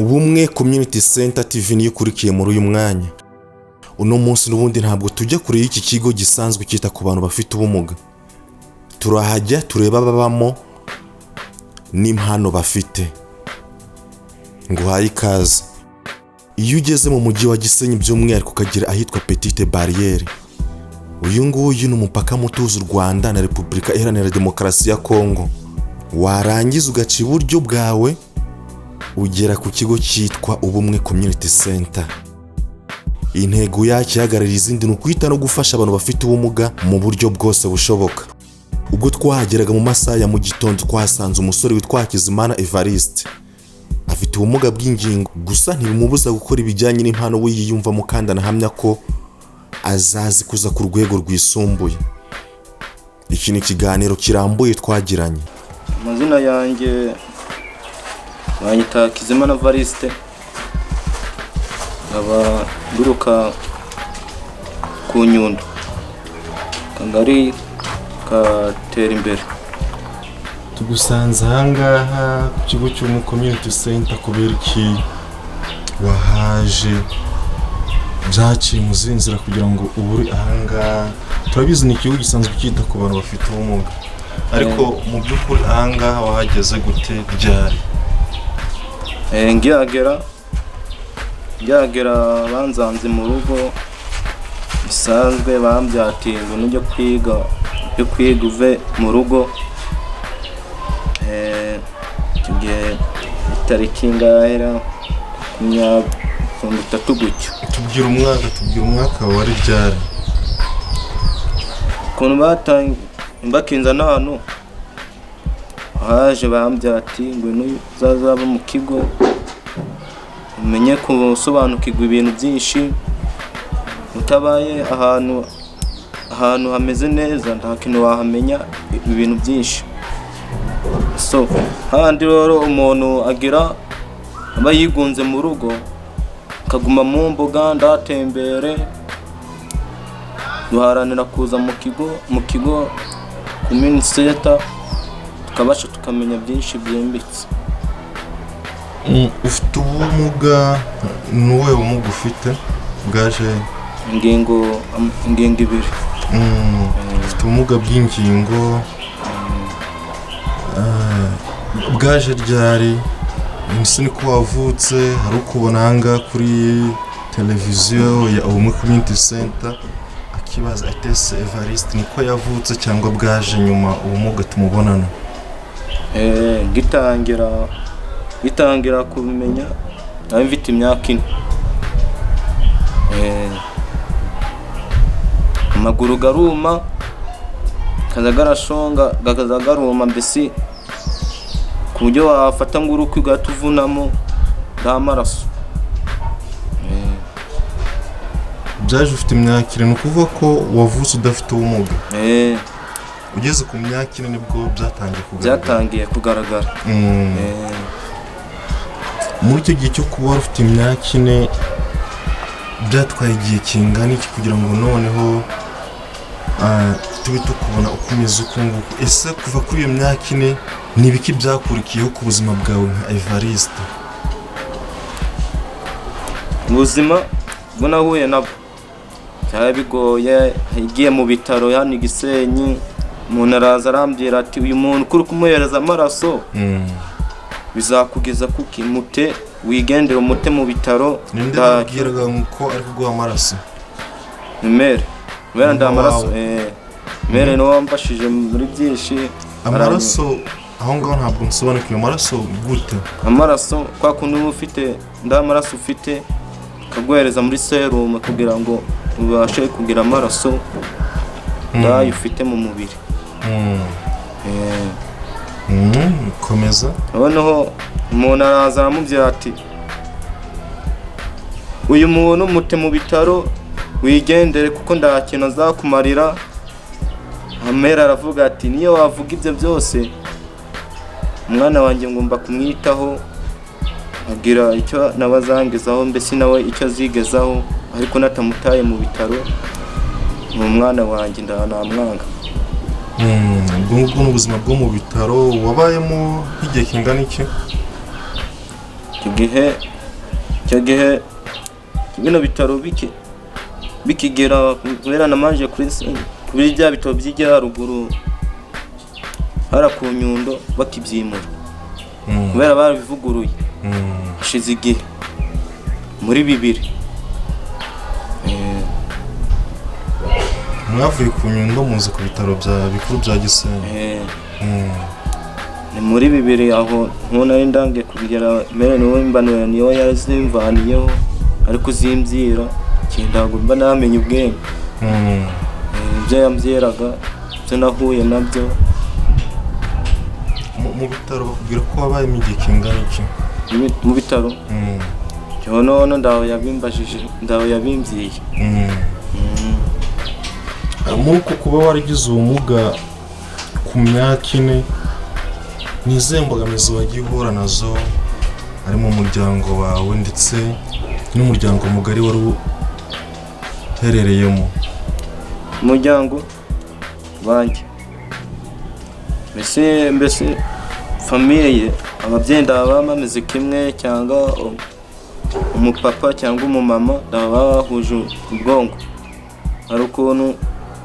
ubumwe community center TV niyo kurikiye muri uyu mwanya. Uno munsi n'ubundi ntabwo tujya kure y'iki kigo gisanzwe cyita ku bantu bafite ubumuga. Turahajya tureba babamo n'impano bafite. Nguhaye ikaze. Iyo ugeze mu mujyi wa Gisenyi by'umwihariko ukagera ahitwa Petite Barriere, uyu nguyu ni umupaka mutuza u Rwanda na Repubulika Iharanira Demokarasi ya Kongo. Warangiza ugaca iburyo bwawe ugera ku kigo cyitwa Ubumwe Community Center. Intego yacyo ihagarariye izindi ni ukwita no gufasha abantu bafite ubumuga mu buryo bwose bushoboka. Ubwo twahageraga mu masaha ya mu gitondo twahasanze umusore witwa HAKIZIMANA Evariste. Afite ubumuga bw'ingingo, gusa ntibimubuza gukora ibijyanye n'impano we yiyumvamo kandi anahamya ko azazi kuza ku rwego rwisumbuye. Iki ni ikiganiro kirambuye twagiranye. Amazina yanjye banyita HAKIZIMANA Evariste, nkaba nguruka ku Nyundo, Kagari katera imbere. Tugusanze ahangaha ku kigo cy'Ubumwe Community Center kubera iki wahaje? Byaciye mu zinzira kugira ngo uburi ahangaha? Turabizi ni ikigo gisanzwe cyita ku bantu bafite ubumuga, ariko mu by'ukuri ahangaha wahageze gute, ryari? Ngihagera banzanze mu rugo bisanzwe, bambyatinze n'ibyo kwiga uve mu rugo. Tugiye itariki ngahera 30 gutyo. Tubwira umwaka wari ryari? Ukuntu bakinza n'ahantu haje bambyati ngo n'uzazaba mu kigo umenye kusobanukirwa ibintu byinshi, utabaye ahantu hameze neza nta kintu wahamenya ibintu byinshi. So handi rero umuntu agira aba yigunze mu rugo, akaguma mu mbuga ndatembere, duharanira kuza mu kigo community center tukabasha tukamenya byinshi byimbitse. Ufite ubumuga, nuwe bumuga ufite? Bwaje ingingo ibiri. Ufite ubumuga bw'ingingo. Bwaje ryari? Ese niko wavutse? Hari ukubona hanga kuri televiziyo ya Ubumwe Community Center akibaza atese Evariste niko yavutse cyangwa bwaje nyuma ubumuga tumubonana? Gitangira kubimenya nawe mfite imyaka 4. Amaguru garuma, kazagarashonga gakazagaruma, mbese ku buryo wafata ngo uruko gatuvunamo nta maraso. Byaje ufite imyaka 4, ni ukuvuga ko wavutse udafite ubumuga? Ugeze ku myaka 4 nibwo byatangiye kugaragara. Muri icyo gihe cyo kuba ufite imyaka 4 byatwaye igihe kingana iki kugira ngo noneho tube tukubona ukomeza uko nguko? Ese kuva kuri iyo myaka 4 ni ibiki byakurikiyeho ku buzima bwawe nka Evariste? Ubuzima bwo nahuye nabwo byari bigoye. Igiye mu bitaro yani Gisenyi, umuntu araza arambwira ati uyu muntu kuri kumuhereza amaraso bizakugeza kuki, mute wigendera umute mu bitaro. Ndabwiraga ko ari kuguha amaraso? Mere nda amaraso. Mere no wambashije muri byinshi. Amaraso aho ngaho ntabwo nsobanukiwe. Amaraso gute? Amaraso kwa kuntu ufite amaraso ufite kaguhereza muri serum kugira ngo ubashe kugira amaraso ndayo ufite mu mubiri. Komeza. Noneho umuntu araza aramubwira ati uyu muntu mute mu bitaro wigendere kuko ndakintu azakumarira. Amera aravuga ati niyo wavuga ibyo byose umwana wanjye ngomba kumwitaho, agira icyo nabazangezaho, mbese nawe icyo azigezaho, ariko natamutaye mu bitaro mu mwana wanjye ndanamwanga. Ubwo n'ubuzima bwo mu bitaro wabayemo igihe kingana iki? Igihe icyo gihe bino bitaro bikigera kubera namanje kuri bya bitaro by'ijya ruguru hara ku Nyundo bakibyimura kubera barabivuguruye hashize igihe muri 2000 mwavuye ku Nyundo muze ku bitaro bya bikuru bya Gisenyi. Ni muri 2000 aho ntona indangiye kugera mere niwe mbanura niyo yazimvaniyeho ariko zimbyira kindago mba namenye ubwenge ibyo yambyeraga byo nahuye nabyo mu bitaro bakubwira ko wabaye igihe kingana iki mu bitaro cyo none ndaho yabimbajije ndaho yabimvyiye muko kuba warigize ubumuga ku myaka 4 nizembogamizi wagiye uhura nazo ari mu muryango wawe ndetse n'umuryango mugari wari uherereyemo umuryango banjye mbese famille ababyeyi ndaba bameze kimwe cyangwa umupapa cyangwa umumama ndaba bahuje ubwonko ari ukuntu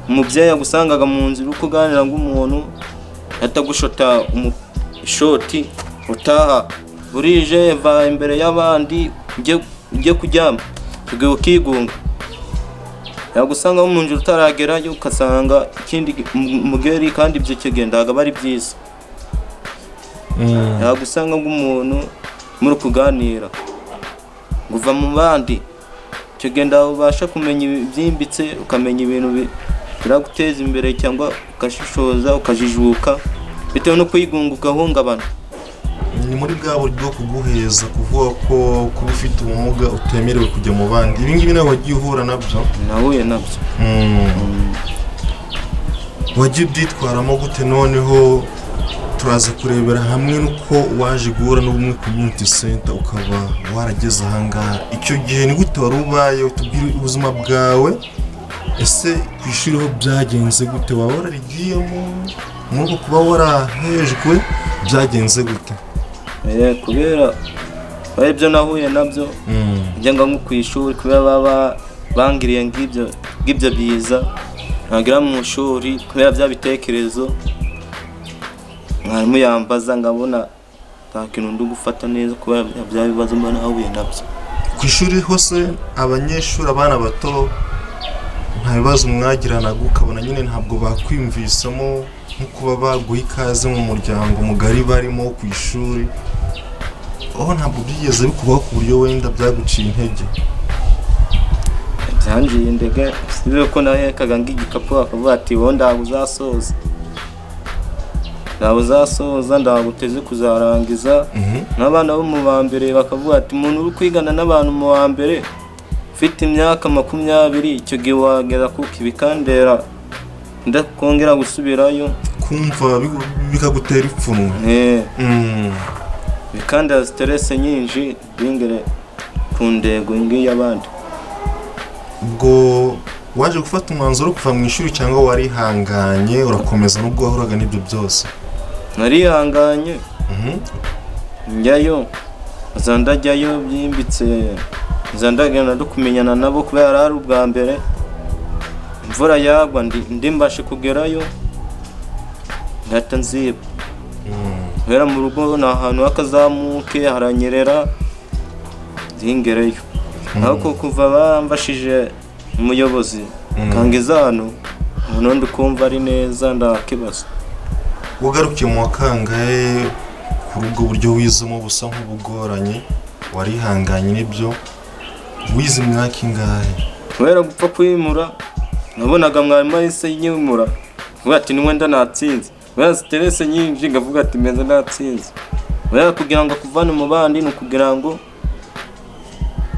umubyeyi agusangaga mu nzira uko uganira ng'umuntu atagushota ishoti utaha burije va imbere y'abandi ujye kuryama tugiye ukigunga yagusanga mu nzira utaragerayo ukasanga ikindi mugeri kandi ibyo kigendaga bari byiza yagusanga ng'umuntu muri kuganira guva mu bandi kigenda ubasha kumenya ibyimbitse ukamenya ibintu biraguteza imbere cyangwa ukashishoza ukajijuka bitewe no kwigunga ugahungabana. Ni muri bwa buryo kuguheza kuvuga ko kuba ufite ubumuga utemerewe kujya mu bandi ibi ngibi nawe wagiye uhura nabyo? Nahuye nabyo. Wagiye byitwaramo gute? Noneho turaza kurebera hamwe nuko waje guhura n'ubumwe community center ukaba warageze ahangaha. Icyo gihe ni gute wari ubaye? Utubwire ubuzima bwawe, ese ku ishuri ho byagenze gute? Waba wararigiyemo nk'uko kuba warahejwe byagenze gute? Kubera ibyo nahuye nabyo njyanga nko ku ishuri kubera baba bangiriye ngibyo biza nagira mu ishuri kubera bya bitekerezo mwarimu yambaza ngabona takintu ndu gufata neza kubera bya bibazo mba nahuye nabyo. Ku ishuri hose abanyeshuri abana bato nta bibazo mwagirana ukabona nyine ntabwo bakwimvisamo nko kuba baguha ikaze mu muryango mugari barimo ku ishuri, aho ntabwo byigeze bikubaho ku buryo wenda byaguciye intege? Byangiye ndege sibe ko nahekaga ng'igikapu akavuga ati wowe ndabuzasoza ndaguteze kuzarangiza n'abana bo mu bambere bakavuga ati umuntu uri kwigana n'abantu mu bambere ufite imyaka 20 icyo gihe wagera kuko ibikandera ndakongera gusubirayo kumva bikagutera ipfunwe. Bikandera stress nyinshi bingere ku ndego ngiye abandi. Ubwo waje gufata umwanzuro kuva mu ishuri cyangwa warihanganye urakomeza nubwo wahuraga n'ibyo byose? Narihanganye njyayo zandajyayo byimbitse zandagana no kumenyana nabo kubera ari ubwa mbere imvura yagwa ndimbashe kugerayo ndatanziba kubera mu rugo na ahantu hakazamuke haranyerera zingereyo ariko kuva baramfashije umuyobozi kangeza hano ubundi kumva ari neza ndakibaza. Ugarukiye mu wakangaye kuri ubwo buryo wizemo busa nk'ubugoranye warihanganye n'ibyo wize imyaka ingahe? Kubera gupfa kwimura nabonaga mwarimu ahise yinyimura vuga ati ni wenda natsinze kubera stress nyinshi ngavuga ati meza natsinze kubera kugira ngo kuvana mu bandi no kugira ngo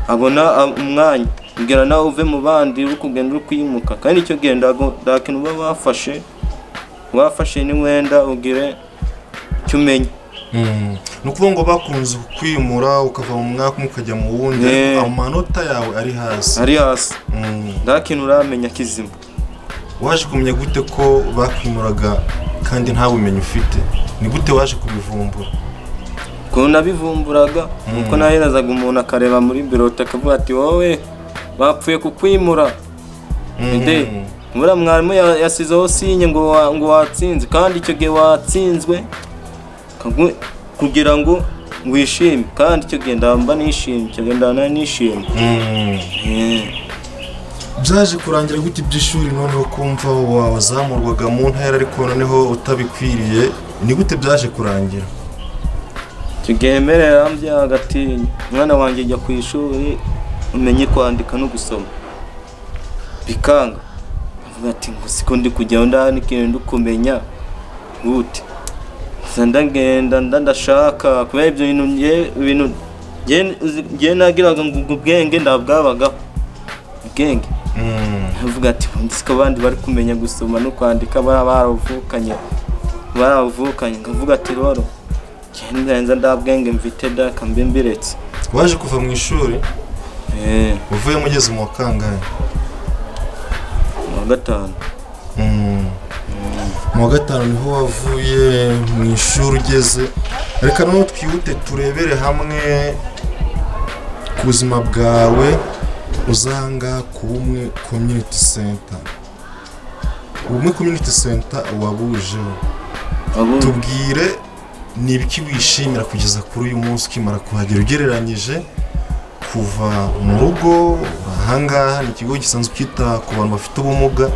abona umwanya kugira nawe uve mu bandi uri kugenda uri kwimuka kandi icyo genda ndakintu wafashe ni wenda ugire cyumenye. Nukuvuga ngo bakunze kwimura ukava mu mwaka ukajya mu wundi ariko amanota yawe ari hasi ndakintu uramenya kizima. Waje kumenya gute ko bakwimuraga kandi nta bumenyi ufite? Ni gute waje kubivumbura? ko nabivumburaga nuko naherazaga umuntu akareba muri birote akavuga ati wowe bapfuye kukwimura ide muri mwarimu yasizeho sinye ngo watsinze kandi icyo gihe watsinzwe kugira ngo wishime kandi icyo gihe ndamba nishimye icyo gihe ndana nishimye. Byaje kurangira gute iby'ishuri noneho kumva wazamurwaga mu ntera ariko noneho utabikwiriye ni gute byaje kurangira? Icyo gihe merera mbya hagati mwana wanjye ajya ku ishuri umenye kwandika no gusoma bikanga avuga ati ngo siko ndi kujya ndani ikintu ndukumenya gute ndagenda ndashaka kubera ibyo bintu ngiye nagiraga ngo ubwenge ndabwabaga ubwenge avuga ati ndisiko abandi bari kumenya gusoma no kwandika baravukanye ngavuga ati rero ngenza ndabwenge mfite dakambe mbiretse. Waje kuva mu ishuri uvuye mugeze mu kangahe? Mu gatanu. Mu gatanu niho wavuye mu ishuri ugeze. Reka noneho twihute turebere hamwe ku buzima bwawe uzanga ku bumwe community center. Ubumwe community center wabujeho, tubwire ni ibiki wishimira kugeza kuri uyu munsi ukimara kuhagera ugereranyije kuva mu rugo ahangaha. Ni ikigo gisanzwe kita ku bantu bafite ubumuga.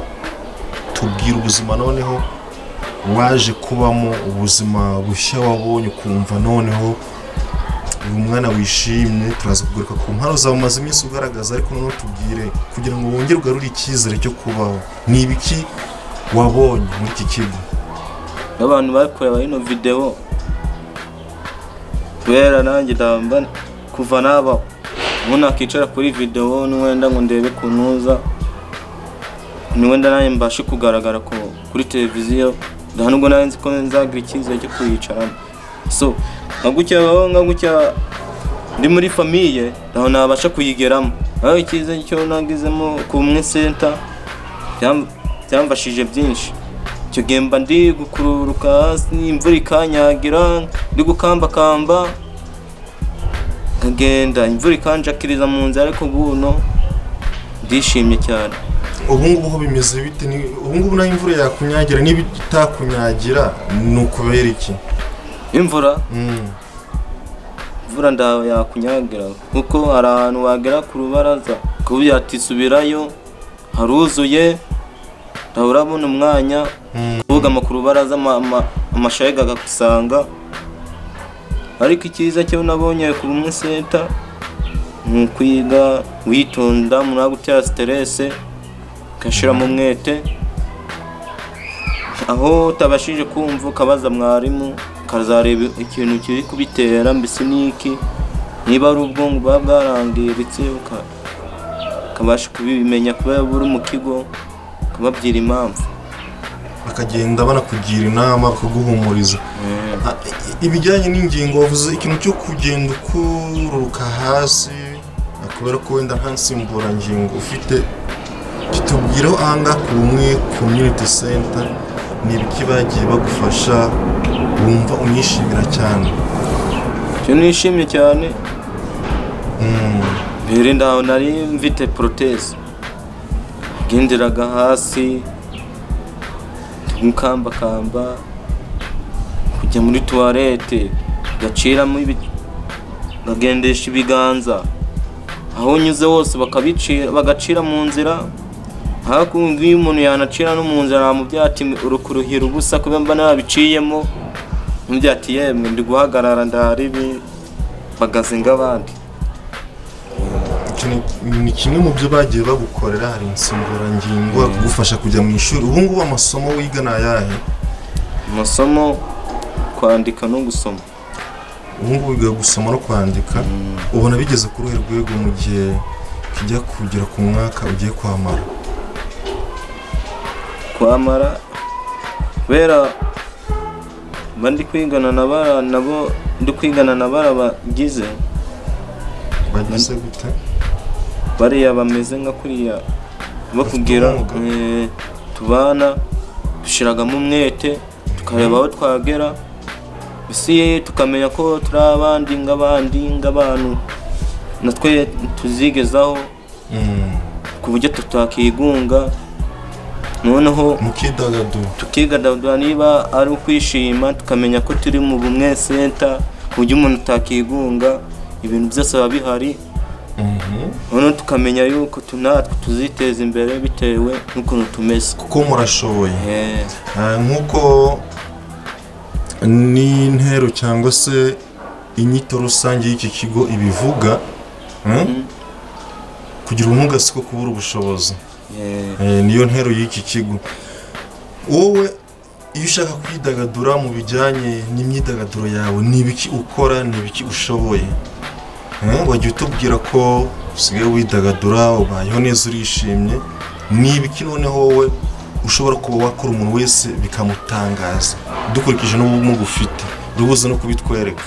Tubwire ubuzima noneho waje kubamo, ubuzima bushya wabonye ukumva noneho uyu mwana wishimye. Turaza kugaruka ku mpano zawe umaze iminsi ugaragaza, ariko noneho tubwire kugira ngo wongere ugarure icyizere cyo kubaho ni ibiki wabonye muri iki kigo. Abantu bari kureba ino video kubera nanjye ndamba kuva naba umuntu akicara kuri video n'wenda ngo ndebe kunuza n'wenda nanjye mbashe kugaragara ko kuri televiziyo nubwo nanjye nzi ko nzagira icyizere cyo kuyicaramo. So ngagutya ndi muri famille naho nabasha kuyigeramo, aho icyizere cyo nagizemo ku bumwe center byamfashije byinshi. Icyo gihe mba ndi gukururuka hasi imvura ikanyagira ndi gukambakamba nkagenda imvura ikanjakiriza mu nzira, ariko buno ndishimye cyane. Ubu ngubu ho bimeze bite? Ubu ngubu naho imvura yakunyagira niba itakunyagira ni ukubera iki? Imvura ndaho yakunyagira kuko hari ahantu wagera ku rubaraza kuburyo atisubirayo haruzuye urabona umwanya kugama ku rubaraza amashayega agusanga. Ariko icyiza cyo nabonye ku bumwe center ni kwiga witonda munagutya stress kashira mu mwete, aho tabashije kumva ukabaza mwarimu kazareba ikintu kiri kubitera mbese niki, niba ari ubwongo bwarangiritse ukabasha kubimenya kubera buri mu kigo kababwira impamvu bakagenda banakugira inama bakaguhumuriza. Ibijyanye n'ingingo wavuze ikintu cyo kugenda ukururuka hasi kubera ko wenda nta nsimburangingo ufite. Kitubwireho ahangaha ku bumwe community center ni ibiki bagiye bagufasha wumva unishimira cyane? Cyo nishimye cyane mbere ndaho nari mfite protese genderaga hasi nkambakamba kujya muri toilette gaciramo gagendesha ibiganza, aho nyuze hose bagacira mu nzira. Hakundi iyo umuntu yanacira no mu nzira mu byati urukuruhira ubusa kubera mba nabiciyemo mu byati yemwe ndi guhagarara ndaribi bagazinga abandi. Ni kimwe mu byo bagiye bagukorera. Hari insimburangingo kugufasha kujya mu ishuri. Ubu ngubu amasomo wiga ni ayahe? Amasomo kwandika no gusoma. Ubu ngubu wiga gusoma no kwandika. Ubona bigeze ku ruhe rwego mu gihe kijya kugera ku mwaka ugiye kwamara? Kubera bandi kwigana nabara bagize gute? Bariya bameze nka kuriya bakubwira tubana dushiragamo umwete tukareba aho twagera bisi tukamenya ko turi abandi nk'abantu natwe tuzigezaho ku buryo tutakigunga, noneho tukidagadura niba ari ukwishima, tukamenya ko turi mu bumwe center ku buryo umuntu utakigunga, ibintu byose biba bihari. Noneho tukamenya yuko natwe tuziteza imbere bitewe n'ukuntu tumeze, kuko murashoboye. Nk'uko n'intero cyangwa se inyito rusange y'iki kigo ibivuga, kugira ubumuga siko kubura ubushobozi. Niyo ntero y'iki kigo. Wowe iyo ushaka kwidagadura mu bijyanye n'imyidagaduro yawe, ni ibiki ukora, ni ibiki ushoboye? Wajya utubwira ko usigaye widagadura, ubayeho neza, urishimye, ni ibiki noneho wowe ushobora kuba wakora umuntu wese bikamutangaza dukurikije n'ubumuga ufite, urubuze no kubitwereka?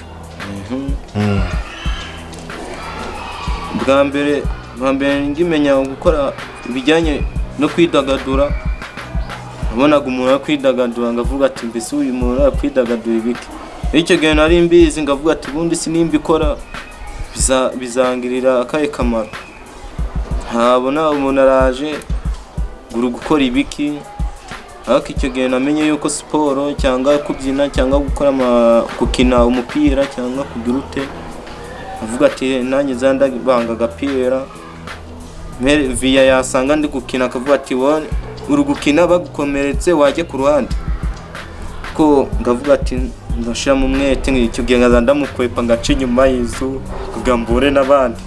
Bwa mbere ngimenya gukora ibijyanye no kwidagadura, nabonaga umuntu ari kwidagadura ngavuga ati mbese uyu muntu ari kwidagadura ibiki. Icyo gihe nari mbizi ngavuga ati ubundi sinimbikora bizangirira akahe kamaro. Ntabona umuntu araje guru gukora ibiki, ariko icyo gihe namenye yuko siporo cyangwa kubyina cyangwa gukina umupira cyangwa kugira ute, avuga ati nanjye ndabanga agapira, via yasanga ndi gukina akavuga ati uri gukina bagukomeretse wajye ku ruhande, ko ngavuga ati ndashira mu mwete. Icyo gihe ndamukwepa ngaca inyuma y'inzu kugambure n'abandi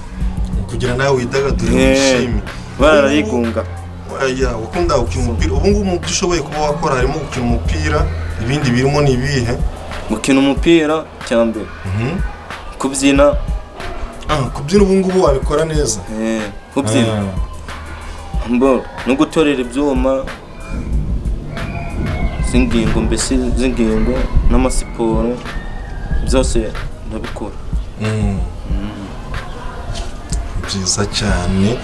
kugira nawe widagadure wishime. Barayigunga. Ukunda gukina umupira. Ubu ngubu mu byo ushoboye kuba wakora harimo gukina umupira, ibindi birimo ni ibihe? Gukina umupira cyambere, kubyina. Kubyina ubu ngubu wabikora neza? Kubyina no gutorera ibyuma z'ingingo n'amasiporo byose ndabikora. Byiza cyane.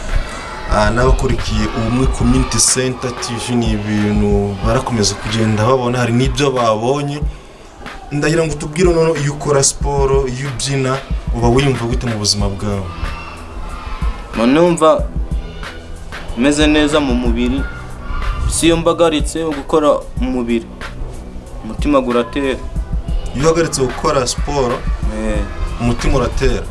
N'abakurikiye ubumwe community center TV ni ibintu barakomeza kugenda babona, hari n'ibyo babonye. Ndagira ngo tubwire none, iyo ukora siporo, iyo ubyina, uba wiyumva gute mu buzima bwawe? Numva meze neza mu mubiri, si yo mbagaritse gukora mu mubiri, umutima guratera. Iyo uhagaritse gukora siporo, umutima uratera?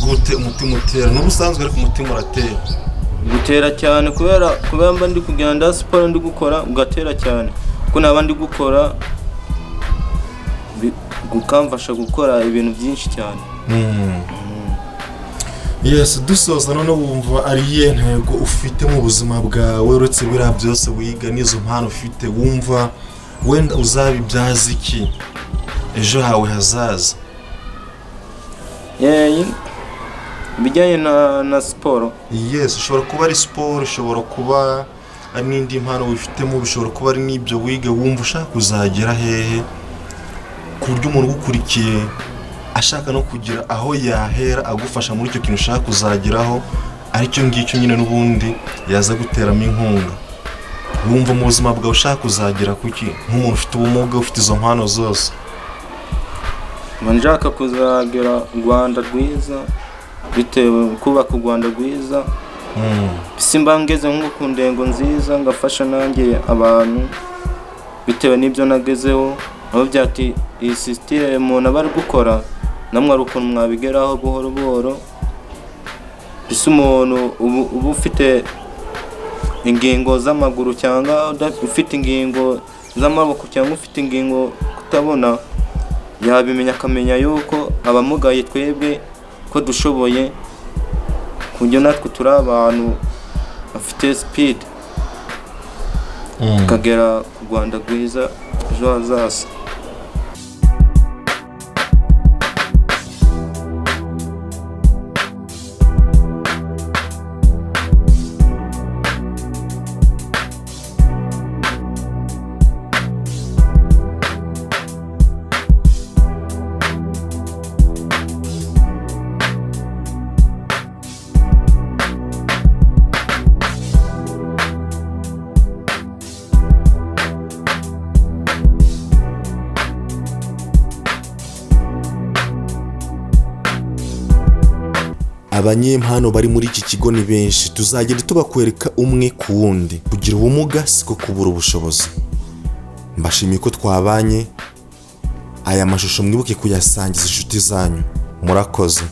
Gute umutima utera? N'ubusanzwe ariko umutima uratera? Gutera cyane kubera mba ndi kugenda siporo ndi gukora ugatera cyane, kuko naba ndi gukora gukamfasha gukora ibintu byinshi cyane. Yes, dusoza none wumva ari iyihe ntego ufite mu buzima bwawe uretse biriya byose wiga n'izo mpano ufite, wumva wenda uzabibyaza iki ejo hawe hazaza? Bijyanye na siporo. Yes, ushobora kuba ari siporo, ushobora kuba ari n'indi mpano wifitemo, bishobora kuba ari n'ibyo wiga. Wumva ushaka kuzagera hehe ku buryo umuntu ugukurikiye ashaka no kugira aho yahera agufasha muri icyo kintu ushaka kuzageraho, aricyo ngicyo nyine n'ubundi yaza guteramo inkunga? Wumva mu buzima bwawe ushaka kuzagera kuki nk'umuntu ufite ubumuga, ufite izo mpano zose? Nshaka kuzagera u Rwanda rwiza, bitewe kubaka u Rwanda rwiza. Simba ngeze nko ku ndengo nziza, ngafasha nanjye abantu bitewe n'ibyo nagezeho. Aho byati iyi system umuntu aba ari gukora, namwe ari ukuntu mwabigeraho buhoro buhoro. Bise umuntu uba ufite ingingo z'amaguru cyangwa ufite ingingo z'amaboko cyangwa ufite ingingo kutabona, yabimenya akamenya yuko abamugaye twebwe ko dushoboye, kujya natwe turi abantu bafite speed, tukagera ku Rwanda rwiza ejo hazaza. abanyempano bari muri iki kigo ni benshi, tuzagenda tubakwereka umwe ku wundi. Kugira ubumuga siko kubura ubushobozi. Mbashimiye ko twabanye. Aya mashusho mwibuke kuyasangiza inshuti zanyu. Murakoze.